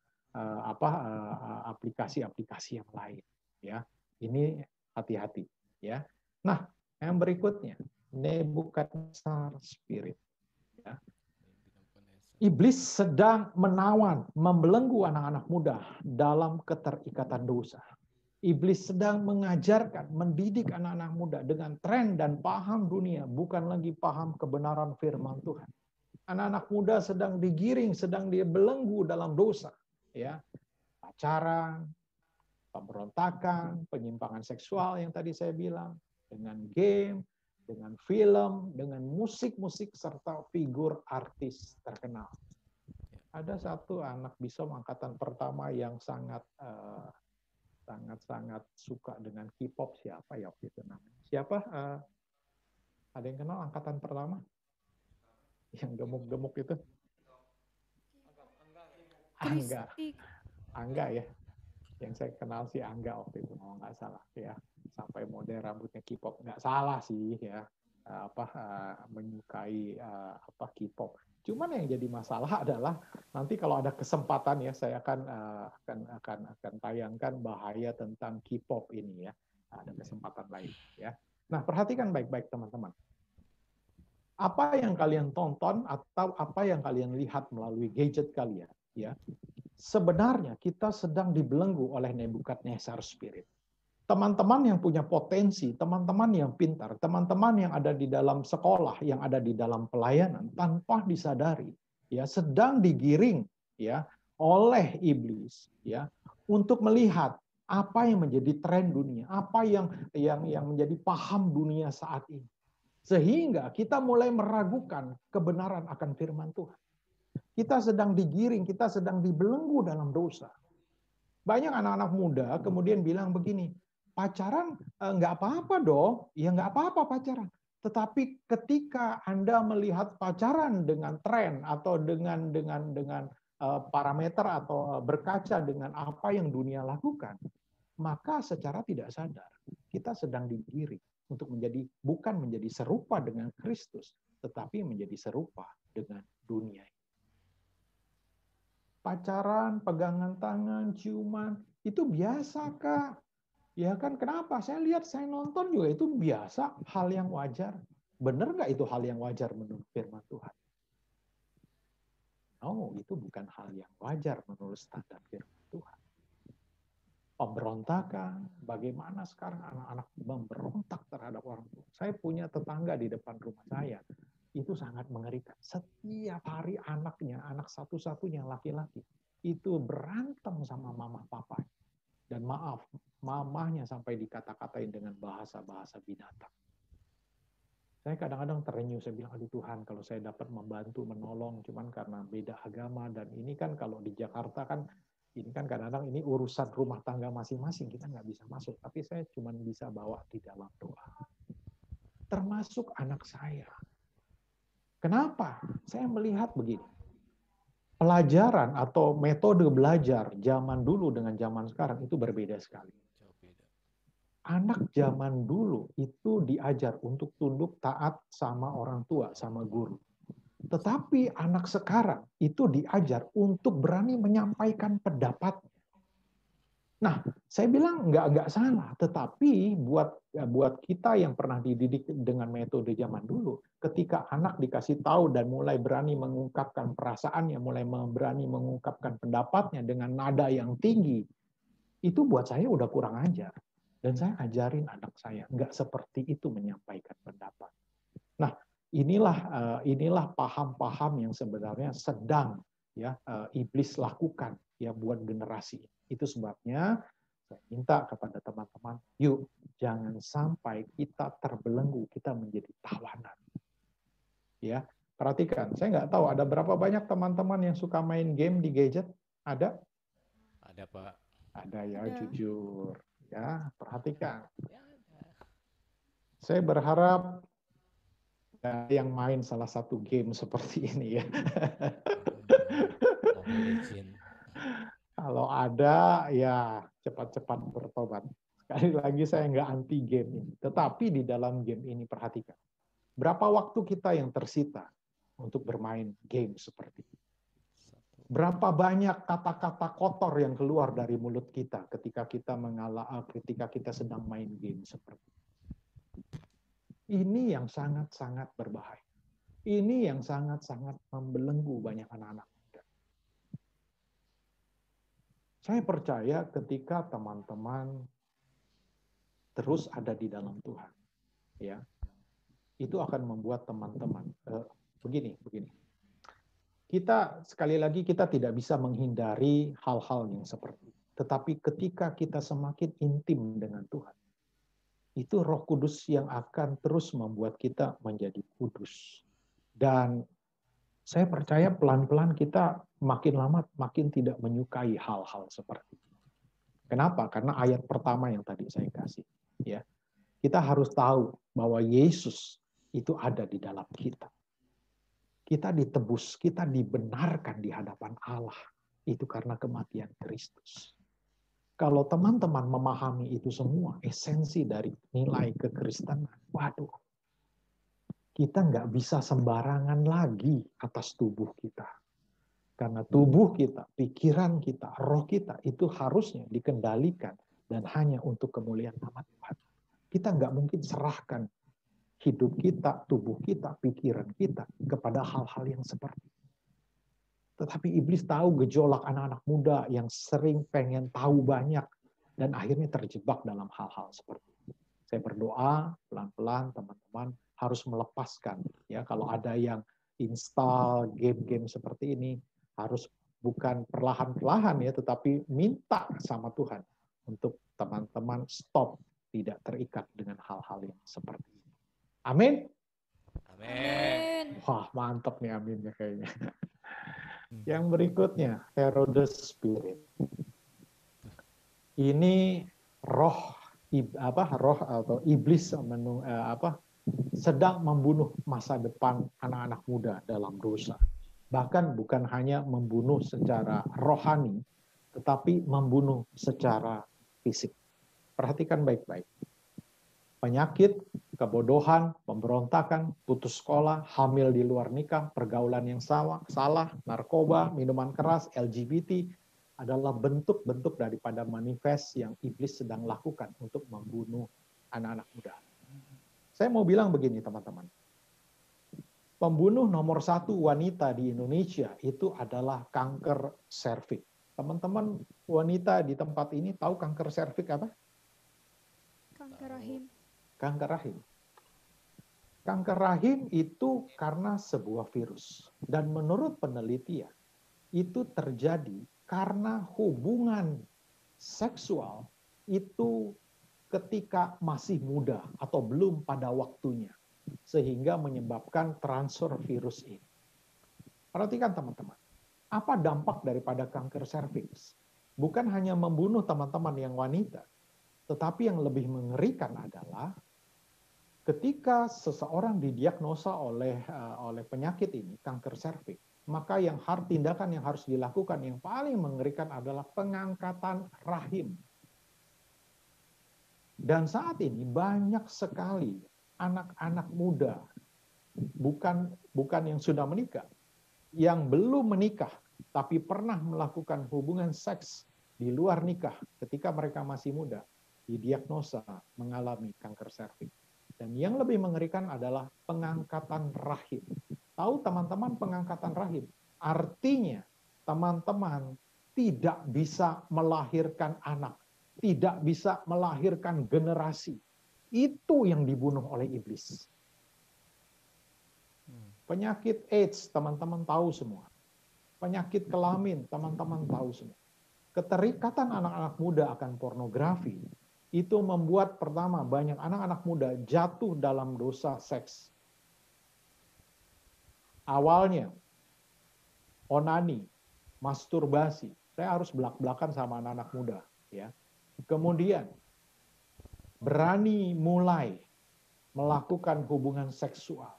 aplikasi-aplikasi yang lain, ya. Ini hati-hati, ya. Nah, yang berikutnya, Nebukadnezar spirit, ya. Iblis sedang menawan, membelenggu anak-anak muda dalam keterikatan dosa. Iblis sedang mengajarkan, mendidik anak-anak muda dengan tren dan paham dunia, bukan lagi paham kebenaran firman Tuhan. Anak-anak muda sedang digiring, sedang dibelenggu dalam dosa, ya, pacaran, pemberontakan, penyimpangan seksual yang tadi saya bilang, dengan game, dengan film, dengan musik-musik serta figur artis terkenal. Ada satu anak Bisom angkatan pertama yang sangat suka dengan K-pop, siapa ya waktu itu namanya? Siapa? Ada yang kenal angkatan pertama? Yang gemuk-gemuk itu? Angga ya. Yang saya kenal sih Angga waktu itu, kalau nggak salah ya. Sampai model rambutnya K-pop, nggak salah sih ya. Menyukai K-pop. Cuman yang jadi masalah adalah nanti kalau ada kesempatan ya saya akan tayangkan bahaya tentang K-pop ini ya. Ada kesempatan lain ya. Nah, perhatikan baik-baik teman-teman. Apa yang kalian tonton atau apa yang kalian lihat melalui gadget kalian ya. Sebenarnya kita sedang dibelenggu oleh Nebukadnezar spirit. Teman-teman yang punya potensi, teman-teman yang pintar, teman-teman yang ada di dalam sekolah, yang ada di dalam pelayanan, tanpa disadari, ya sedang digiring, ya oleh iblis, ya untuk melihat apa yang menjadi tren dunia, apa yang menjadi paham dunia saat ini. Sehingga kita mulai meragukan kebenaran akan firman Tuhan. Kita sedang digiring, kita sedang dibelenggu dalam dosa. Banyak anak-anak muda kemudian bilang begini, pacaran nggak apa-apa dong, ya nggak apa-apa pacaran. Tetapi ketika Anda melihat pacaran dengan tren atau dengan parameter atau berkaca dengan apa yang dunia lakukan, maka secara tidak sadar kita sedang digiring untuk bukan menjadi serupa dengan Kristus, tetapi menjadi serupa dengan dunia. Pacaran, pegangan tangan, ciuman, itu biasa, Kak. Ya kan, kenapa? Saya lihat, saya nonton juga itu biasa, hal yang wajar. Benar nggak itu hal yang wajar menurut firman Tuhan? No, itu bukan hal yang wajar menurut standar firman Tuhan. Pemberontakan, bagaimana sekarang anak-anak memberontak terhadap orang tua. Saya punya tetangga di depan rumah saya, itu sangat mengerikan. Setiap hari anaknya, anak satu-satunya laki-laki, itu berantem sama mama papa. Dan maaf, mamahnya sampai dikata-katain dengan bahasa-bahasa binatang. Saya kadang-kadang terenyuh, saya bilang, aduh Tuhan, kalau saya dapat membantu, menolong, cuman karena beda agama, dan ini kan kalau di Jakarta kan, ini kan kadang-kadang ini urusan rumah tangga masing-masing, kita nggak bisa masuk, tapi saya cuma bisa bawa di dalam doa. Termasuk anak saya. Kenapa? Saya melihat begini. Pelajaran atau metode belajar zaman dulu dengan zaman sekarang itu berbeda sekali. Anak zaman dulu itu diajar untuk tunduk taat sama orang tua, sama guru. Tetapi anak sekarang itu diajar untuk berani menyampaikan pendapat. Nah, saya bilang nggak salah, tetapi buat kita yang pernah dididik dengan metode zaman dulu, ketika anak dikasih tahu dan mulai berani mengungkapkan perasaannya, mulai berani mengungkapkan pendapatnya dengan nada yang tinggi, itu buat saya udah kurang ajar. Dan saya ajarin anak saya nggak seperti itu menyampaikan pendapat. Nah, inilah paham-paham yang sebenarnya sedang iblis lakukan ya buat generasi. Itu sebabnya saya minta kepada teman-teman, yuk jangan sampai kita terbelenggu, kita menjadi tawanan. Ya, perhatikan, saya nggak tahu ada berapa banyak teman-teman yang suka main game di gadget? Ada?
Ada, Pak.
Ada ya, jujur. Ya, perhatikan. Saya berharap yang main salah satu game seperti ini ya. Kalau ada, ya cepat-cepat bertobat. Sekali lagi saya nggak anti game ini. Tetapi di dalam game ini perhatikan. Berapa waktu kita yang tersita untuk bermain game seperti ini? Berapa banyak kata-kata kotor yang keluar dari mulut kita ketika kita sedang main game seperti ini? Ini yang sangat-sangat berbahaya. Ini yang sangat-sangat membelenggu banyak anak-anak muda. Saya percaya ketika teman-teman terus ada di dalam Tuhan, ya, itu akan membuat teman-teman begini. Kita sekali lagi kita tidak bisa menghindari hal-hal yang seperti itu. Tetapi ketika kita semakin intim dengan Tuhan, itu Roh Kudus yang akan terus membuat kita menjadi kudus. Dan saya percaya pelan-pelan kita makin lama makin tidak menyukai hal-hal seperti itu. Kenapa? Karena ayat pertama yang tadi saya kasih, ya. Kita harus tahu bahwa Yesus itu ada di dalam kita. Kita ditebus, kita dibenarkan di hadapan Allah. Itu karena kematian Kristus. Kalau teman-teman memahami itu semua, esensi dari nilai kekristenan, waduh, kita nggak bisa sembarangan lagi atas tubuh kita. Karena tubuh kita, pikiran kita, roh kita, itu harusnya dikendalikan dan hanya untuk kemuliaan nama Tuhan. Kita nggak mungkin serahkan hidup kita, tubuh kita, pikiran kita kepada hal-hal yang seperti itu. Tetapi iblis tahu gejolak anak-anak muda yang sering pengen tahu banyak dan akhirnya terjebak dalam hal-hal seperti itu. Saya berdoa pelan-pelan teman-teman harus melepaskan ya, kalau ada yang install game-game seperti ini harus bukan perlahan-lahan ya, tetapi minta sama Tuhan untuk teman-teman stop, tidak terikat dengan hal-hal yang seperti ini. Amin.
Amin.
Wah, mantap nih aminnya kayaknya. Yang berikutnya, Herodes Spirit. Ini roh atau iblis sedang membunuh masa depan anak-anak muda dalam dosa. Bahkan bukan hanya membunuh secara rohani, tetapi membunuh secara fisik. Perhatikan baik-baik. Penyakit, kebodohan, pemberontakan, putus sekolah, hamil di luar nikah, pergaulan yang salah, narkoba, minuman keras, LGBT, adalah bentuk-bentuk daripada manifest yang iblis sedang lakukan untuk membunuh anak-anak muda. Saya mau bilang begini teman-teman. Pembunuh nomor 1 wanita di Indonesia itu adalah kanker serviks. Teman-teman wanita di tempat ini tahu kanker serviks apa?
Kanker rahim.
Kanker rahim. Kanker rahim itu karena sebuah virus. Dan menurut penelitian, itu terjadi karena hubungan seksual itu ketika masih muda atau belum pada waktunya. Sehingga menyebabkan transfer virus ini. Perhatikan teman-teman, apa dampak daripada kanker serviks? Bukan hanya membunuh teman-teman yang wanita, tetapi yang lebih mengerikan adalah ketika seseorang didiagnosa oleh penyakit ini, kanker serviks, maka tindakan yang harus dilakukan yang paling mengerikan adalah pengangkatan rahim. Dan saat ini banyak sekali anak-anak muda, bukan yang sudah menikah, yang belum menikah, tapi pernah melakukan hubungan seks di luar nikah ketika mereka masih muda, didiagnosa mengalami kanker serviks. Dan yang lebih mengerikan adalah pengangkatan rahim. Tahu teman-teman pengangkatan rahim? Artinya teman-teman tidak bisa melahirkan anak, tidak bisa melahirkan generasi. Itu yang dibunuh oleh iblis. Penyakit AIDS, teman-teman tahu semua. Penyakit kelamin, teman-teman tahu semua. Keterikatan anak-anak muda akan pornografi, itu membuat pertama banyak anak-anak muda jatuh dalam dosa seks. Awalnya, onani, masturbasi. Saya harus belak-belakan sama anak-anak muda. Ya. Kemudian, berani mulai melakukan hubungan seksual.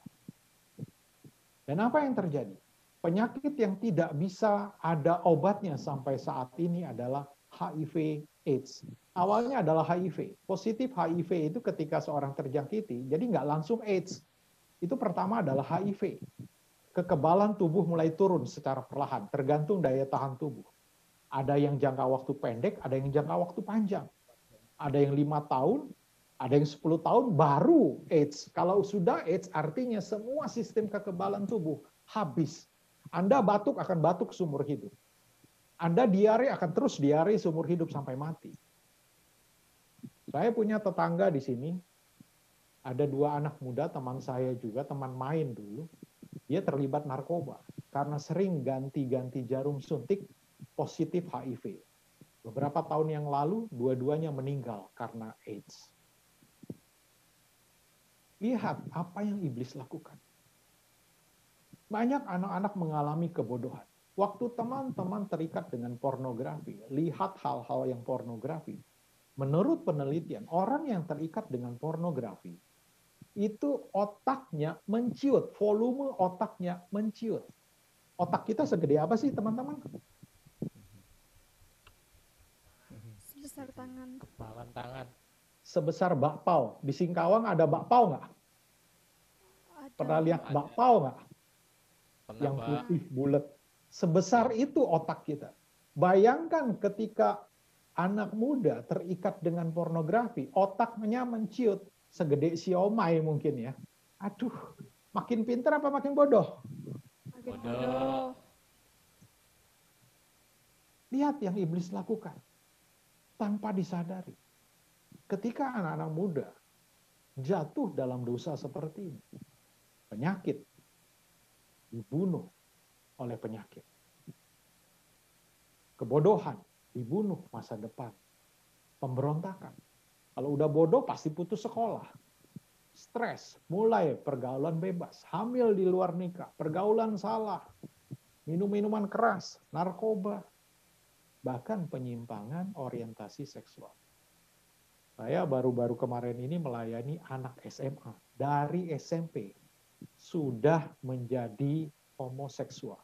Dan apa yang terjadi? Penyakit yang tidak bisa ada obatnya sampai saat ini adalah HIV AIDS. Awalnya adalah HIV. Positif HIV itu ketika seorang terjangkiti, jadi nggak langsung AIDS. Itu pertama adalah HIV. Kekebalan tubuh mulai turun secara perlahan, tergantung daya tahan tubuh. Ada yang jangka waktu pendek, ada yang jangka waktu panjang. Ada yang 5 tahun, ada yang 10 tahun baru AIDS. Kalau sudah AIDS artinya semua sistem kekebalan tubuh habis. Anda batuk akan batuk seumur hidup. Anda diare akan terus diare seumur hidup sampai mati. Saya punya tetangga di sini, ada 2 anak muda, teman saya juga, teman main dulu. Dia terlibat narkoba karena sering ganti-ganti jarum suntik positif HIV. Beberapa tahun yang lalu, dua-duanya meninggal karena AIDS. Lihat apa yang iblis lakukan. Banyak anak-anak mengalami kebodohan. Waktu teman-teman terikat dengan pornografi, lihat hal-hal yang pornografi. Menurut penelitian, orang yang terikat dengan pornografi, itu otaknya menciut, volume otaknya menciut. Otak kita segede apa sih teman-teman?
Sebesar tangan.
Kepalan tangan.
Sebesar bakpao. Di Singkawang ada bakpao nggak? Pernah lihat bakpao nggak? Yang putih, bulat. Sebesar itu otak kita. Bayangkan ketika anak muda terikat dengan pornografi, otaknya menciut segede siomay mungkin ya. Aduh, makin pintar apa makin bodoh?
Makin bodoh.
Lihat yang iblis lakukan. Tanpa disadari. Ketika anak-anak muda jatuh dalam dosa seperti ini, penyakit, dibunuh oleh penyakit. kebodohan, dibunuh masa depan, pemberontakan. Kalau udah bodoh pasti putus sekolah, stres, mulai pergaulan bebas, hamil di luar nikah, pergaulan salah, minum-minuman keras, narkoba, bahkan penyimpangan orientasi seksual. Saya baru-baru kemarin ini melayani anak SMA, dari SMP sudah menjadi homoseksual.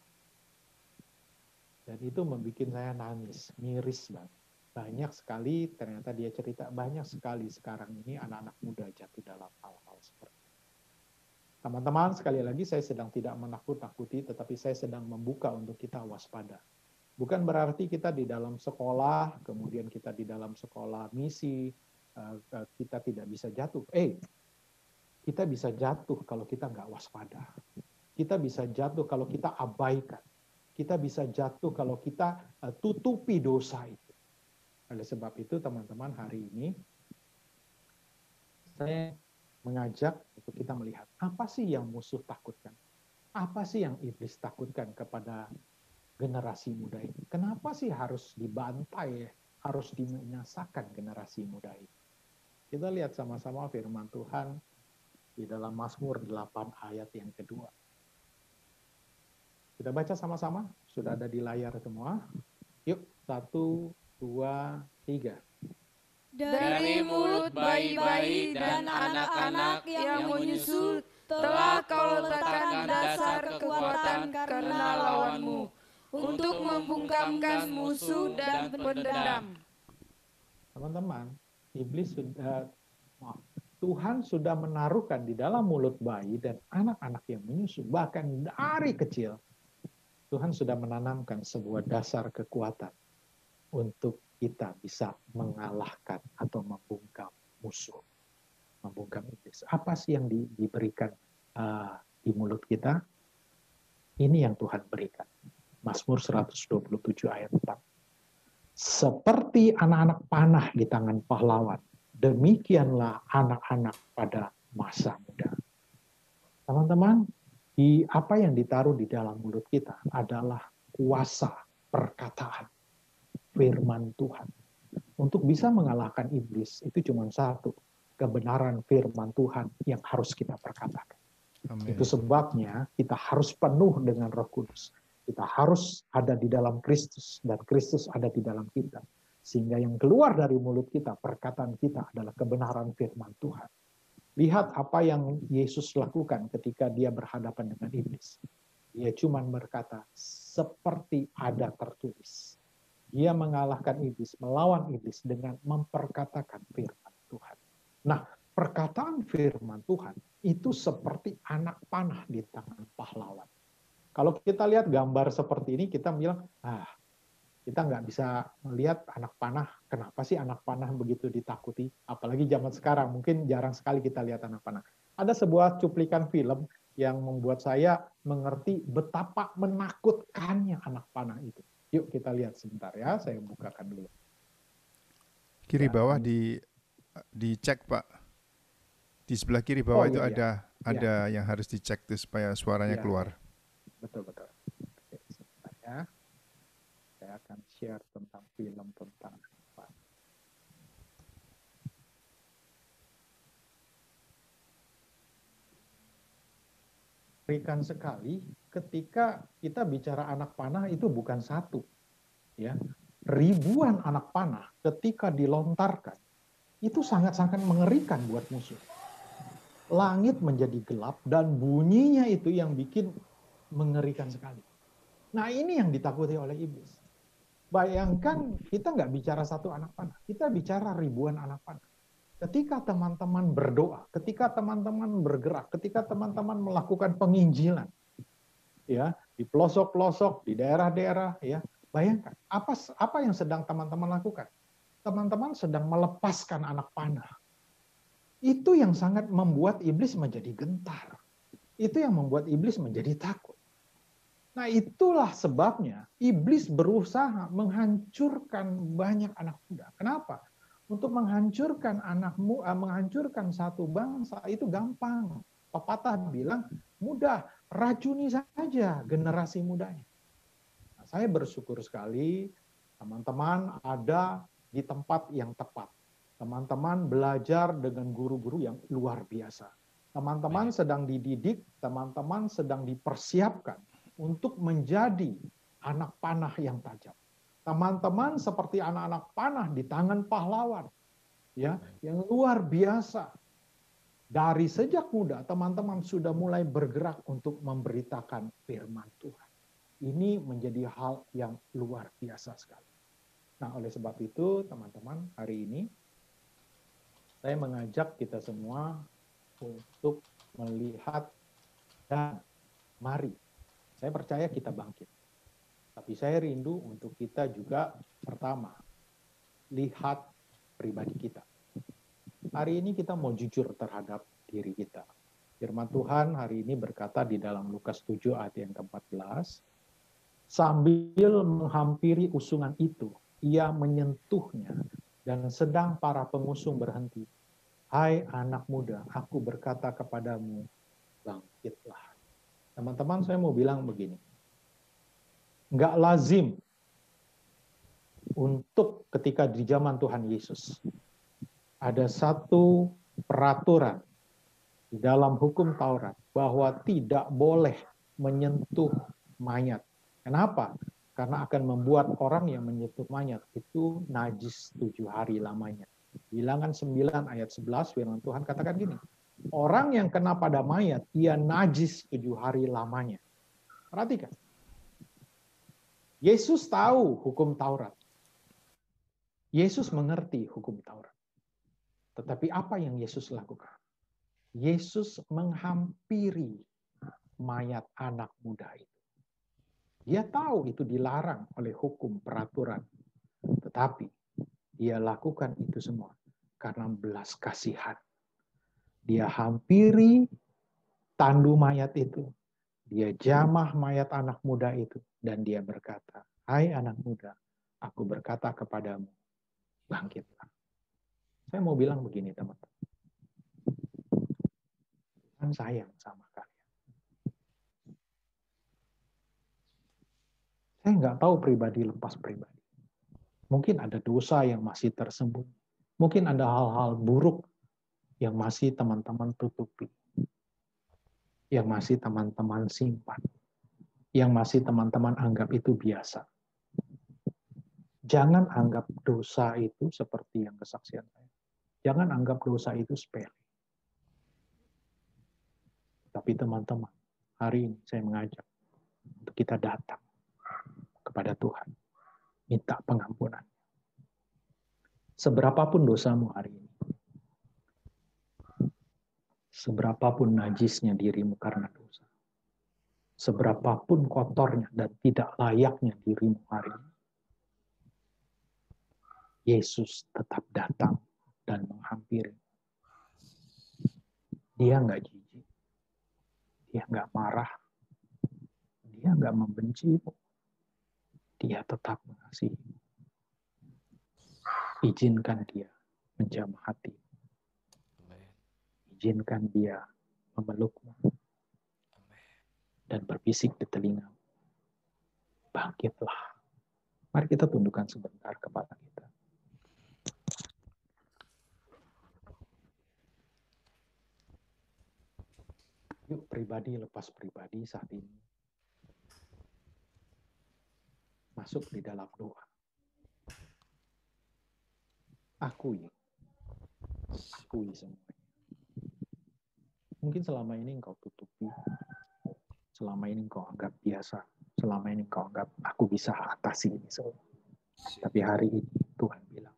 Dan itu membuat saya nangis, miris banget. Banyak sekali, ternyata dia cerita, banyak sekali sekarang ini anak-anak muda jatuh dalam hal-hal seperti itu. Teman-teman, sekali lagi saya sedang tidak menakut-nakuti, tetapi saya sedang membuka untuk kita waspada. Bukan berarti kita di dalam sekolah, kemudian kita di dalam sekolah misi, kita tidak bisa jatuh. Kita bisa jatuh kalau kita nggak waspada. Kita bisa jatuh kalau kita abaikan. Kita bisa jatuh kalau kita tutupi dosa itu. Oleh sebab itu teman-teman, hari ini saya mengajak untuk kita melihat apa sih yang musuh takutkan? Apa sih yang iblis takutkan kepada generasi muda ini? Kenapa sih harus dibantai, harus dibinasakan generasi muda ini? Kita lihat sama-sama firman Tuhan di dalam Mazmur 8 ayat yang kedua. Kita baca sama-sama, sudah ada di layar semua. Yuk, 1, 2, 3.
Dari mulut bayi-bayi dan anak-anak yang menyusu, telah kau letakkan dasar kekuatan karena lawanmu, untuk membungkamkan musuh dan pendendam.
Teman-teman, Tuhan sudah menaruhkan di dalam mulut bayi dan anak-anak yang menyusu, bahkan dari kecil, Tuhan sudah menanamkan sebuah dasar kekuatan untuk kita bisa mengalahkan atau membungkam musuh, membungkam iblis. Apa sih yang diberikan di mulut kita? Ini yang Tuhan berikan. Mazmur 127 ayat 4. Seperti anak-anak panah di tangan pahlawan, demikianlah anak-anak pada masa muda. Teman-teman, apa yang ditaruh di dalam mulut kita adalah kuasa perkataan, firman Tuhan. Untuk bisa mengalahkan iblis, itu cuma satu, kebenaran firman Tuhan yang harus kita perkatakan. Amin. Itu sebabnya kita harus penuh dengan Roh Kudus. Kita harus ada di dalam Kristus, dan Kristus ada di dalam kita. Sehingga yang keluar dari mulut kita, perkataan kita adalah kebenaran firman Tuhan. Lihat apa yang Yesus lakukan ketika dia berhadapan dengan iblis. Dia cuma berkata, seperti ada tertulis. Dia mengalahkan iblis, melawan iblis dengan memperkatakan firman Tuhan. Nah, perkataan firman Tuhan itu seperti anak panah di tangan pahlawan. Kalau kita lihat gambar seperti ini, kita bilang, kita nggak bisa melihat anak panah. Kenapa sih anak panah begitu ditakuti? Apalagi zaman sekarang, mungkin jarang sekali kita lihat anak panah. Ada sebuah cuplikan film yang membuat saya mengerti betapa menakutkannya anak panah itu. Yuk kita lihat sebentar ya, saya bukakan dulu.
Kiri bawah dicek Pak. Di sebelah kiri bawah itu ada yang harus dicek tuh supaya suaranya keluar.
Betul. Oke, sebentar ya. Saya akan share tentang film tentang apa. Mengerikan sekali ketika kita bicara anak panah itu bukan satu, ya. Ribuan anak panah ketika dilontarkan itu sangat-sangat mengerikan buat musuh. Langit menjadi gelap dan bunyinya itu yang bikin mengerikan sekali. Nah ini yang ditakuti oleh iblis. Bayangkan kita nggak bicara satu anak panah, kita bicara ribuan anak panah. Ketika teman-teman berdoa, ketika teman-teman bergerak, ketika teman-teman melakukan penginjilan, ya di pelosok-pelosok, di daerah-daerah, ya bayangkan apa yang sedang teman-teman lakukan. Teman-teman sedang melepaskan anak panah. Itu yang sangat membuat iblis menjadi gentar. Itu yang membuat iblis menjadi takut. Nah itulah sebabnya iblis berusaha menghancurkan banyak anak muda. Kenapa? Untuk menghancurkan menghancurkan satu bangsa itu gampang. Pepatah bilang mudah, racuni saja generasi mudanya. Nah, saya bersyukur sekali Teman-teman ada di tempat yang tepat. Teman-teman belajar dengan guru-guru yang luar biasa. Teman-teman sedang dididik, teman-teman sedang dipersiapkan untuk menjadi anak panah yang tajam. Teman-teman seperti anak-anak panah di tangan pahlawan, ya, yang luar biasa. Dari sejak muda, teman-teman sudah mulai bergerak untuk memberitakan firman Tuhan. Ini menjadi hal yang luar biasa sekali. Nah, oleh sebab itu, teman-teman, hari ini saya mengajak kita semua untuk melihat dan mari. Saya percaya kita bangkit. Tapi saya rindu untuk kita juga pertama, lihat pribadi kita. Hari ini kita mau jujur terhadap diri kita. Firman Tuhan hari ini berkata di dalam Lukas 7 ayat yang ke-14, sambil menghampiri usungan itu, ia menyentuhnya dan sedang para pengusung berhenti. Hai anak muda, aku berkata kepadamu, bangkitlah. Teman-teman, saya mau bilang begini. Nggak lazim untuk ketika di zaman Tuhan Yesus ada satu peraturan di dalam hukum Taurat bahwa tidak boleh menyentuh mayat. Kenapa? Karena akan membuat orang yang menyentuh mayat itu najis 7 hari lamanya. Bilangan 9 ayat 11 firman Tuhan katakan gini. Orang yang kena pada mayat, ia najis 7 hari lamanya. Perhatikan. Yesus tahu hukum Taurat. Yesus mengerti hukum Taurat. Tetapi apa yang Yesus lakukan? Yesus menghampiri mayat anak muda itu. Dia tahu itu dilarang oleh hukum peraturan. Tetapi dia lakukan itu semua karena belas kasihan. Dia hampiri tandu mayat itu. Dia jamah mayat anak muda itu. Dan dia berkata, hai anak muda, aku berkata kepadamu, bangkitlah. Saya mau bilang begini teman-teman. Tuhan sayang sama kalian. Saya nggak tahu pribadi lepas pribadi. Mungkin ada dosa yang masih tersembunyi. Mungkin ada hal-hal buruk yang masih teman-teman tutupi. Yang masih teman-teman simpan. Yang masih teman-teman anggap itu biasa. Jangan anggap dosa itu seperti yang kesaksian saya. Jangan anggap dosa itu sepele. Tapi teman-teman, hari ini saya mengajak untuk kita datang kepada Tuhan. Minta pengampunan. Seberapapun dosamu hari ini. Seberapapun najisnya dirimu karena dosa. Seberapapun kotornya dan tidak layaknya dirimu hari ini. Yesus tetap datang dan menghampiri. Dia nggak jijik. Dia nggak marah. Dia nggak membencimu. Dia tetap mengasihi. Izinkan dia menjamah hati. Izinkan dia memelukmu. Dan berbisik di telinga. Bangkitlah. Mari kita tundukkan sebentar kepala kita. Yuk pribadi lepas pribadi saat ini. Masuk di dalam doa. Akui semuanya. Mungkin selama ini engkau tutupi. Selama ini engkau anggap biasa. Selama ini engkau anggap aku bisa atasi ini semua. Tapi hari ini Tuhan bilang,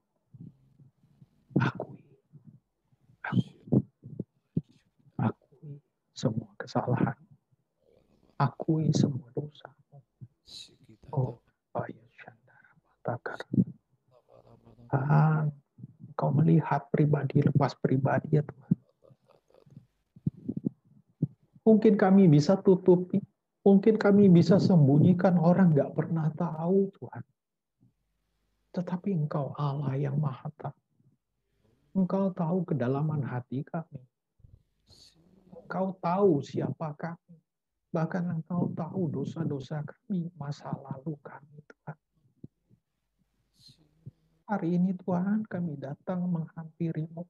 akui semua kesalahan. Akui semua dosa. Oh, Bayu Syandara Batakar. Kau melihat pribadi lepas pribadi ya Tuhan. Mungkin kami bisa tutupi. Mungkin kami bisa sembunyikan, orang nggak pernah tahu Tuhan. Tetapi Engkau Allah yang Maha Tahu. Engkau tahu kedalaman hati kami. Engkau tahu siapa kami. Bahkan Engkau tahu dosa-dosa kami, masa lalu kami Tuhan. Hari ini Tuhan kami datang menghampiri-Mu.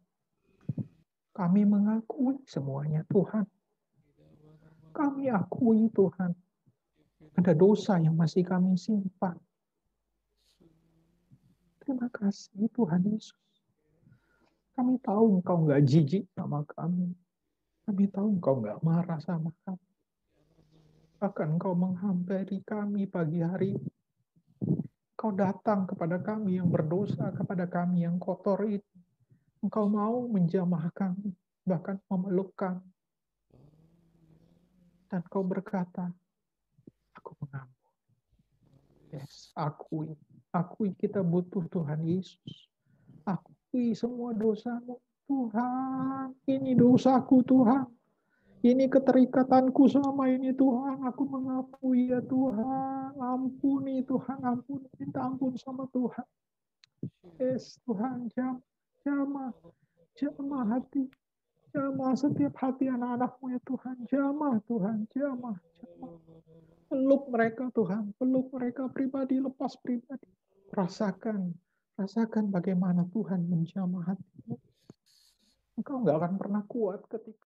Kami mengakui semuanya Tuhan. Kami akui Tuhan. Ada dosa yang masih kami simpan. Terima kasih Tuhan Yesus. Kami tahu Engkau nggak jijik sama kami. Kami tahu Engkau nggak marah sama kami. Bahkan Engkau menghampiri kami pagi hari. Engkau datang kepada kami yang berdosa, kepada kami yang kotor itu. Engkau mau menjamah kami, bahkan memeluk kami. Dan Engkau berkata, aku mengampuni. Yes, akui kita butuh Tuhan Yesus. Akui semua dosamu. Tuhan, ini dosaku Tuhan. Ini keterikatanku sama ini Tuhan. Aku mengakui ya Tuhan. Ampuni Tuhan, ampuni. Minta ampun sama Tuhan. Yes, Tuhan, jamah hati. Jamah setiap hati anak-anakmu ya Tuhan. Jamah Tuhan, jamah. Peluk mereka Tuhan. Peluk mereka pribadi, lepas pribadi. Rasakan bagaimana Tuhan menjamah hatimu. Engkau nggak akan pernah kuat ketika